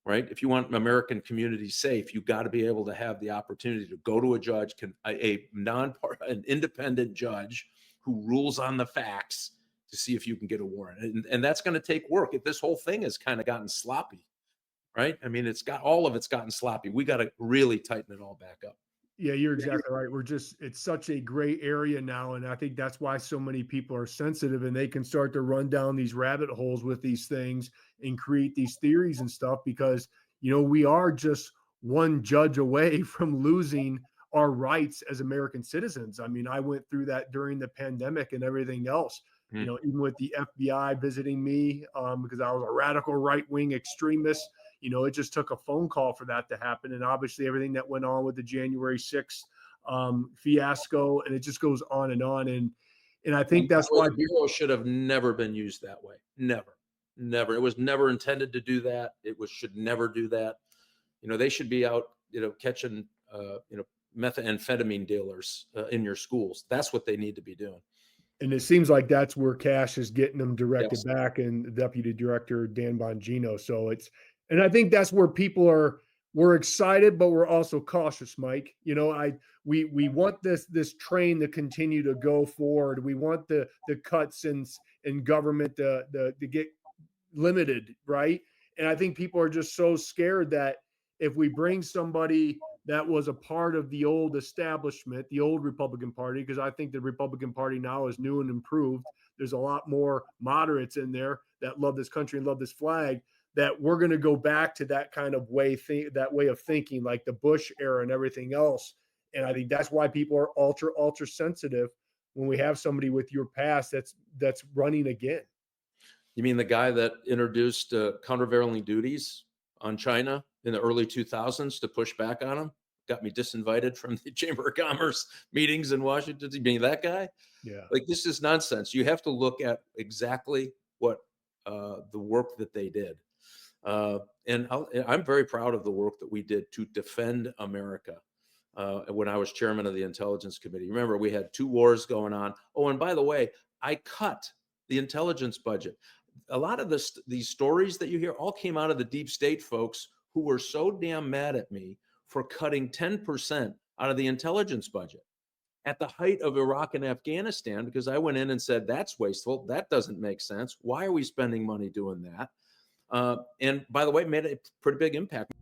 right? If you want American communities safe, you got to be able to have the opportunity to go to a judge, an independent judge who rules on the facts to see if you can get a warrant. And that's going to take work. If this whole thing has kind of gotten sloppy, right? I mean, it's gotten sloppy. We got to really tighten it all back up. Yeah, you're exactly right. It's such a gray area now. And I think that's why so many people are sensitive and they can start to run down these rabbit holes with these things and create these theories and stuff because, we are just one judge away from losing our rights as American citizens. I mean, I went through that during the pandemic and everything else, even with the FBI visiting me because I was a radical right wing extremist. It just took a phone call for that to happen. And obviously everything that went on with the January 6th fiasco, and it just goes on and on. And I think that's why the bureau should have never been used that way. Never. It was never intended to do that. Should never do that. They should be out, catching, methamphetamine dealers in your schools. That's what they need to be doing. And it seems like that's where cash is getting them directed Yes. back, and Deputy Director Dan Bongino. So and I think that's where we're excited, but we're also cautious, Mike. We want this train to continue to go forward. We want the cuts in government to get limited, right? And I think people are just so scared that if we bring somebody that was a part of the old establishment, the old Republican Party, because I think the Republican Party now is new and improved. There's a lot more moderates in there that love this country and love this flag, that we're going to go back to that kind of that way of thinking, like the Bush era and everything else. And I think that's why people are ultra sensitive when we have somebody with your past that's running again. You mean the guy that introduced countervailing duties on China in the early 2000s to push back on him? Got me disinvited from the Chamber of Commerce meetings in Washington. You mean that guy? Yeah. Like, this is nonsense. You have to look at exactly what the work that they did. And I'm very proud of the work that we did to defend America when I was chairman of the Intelligence Committee. Remember, we had 2 wars going on. Oh, and by the way, I cut the intelligence budget. A lot of these stories that you hear all came out of the deep state folks who were so damn mad at me for cutting 10% out of the intelligence budget at the height of Iraq and Afghanistan, because I went in and said, that's wasteful. That doesn't make sense. Why are we spending money doing that? And by the way, made a pretty big impact.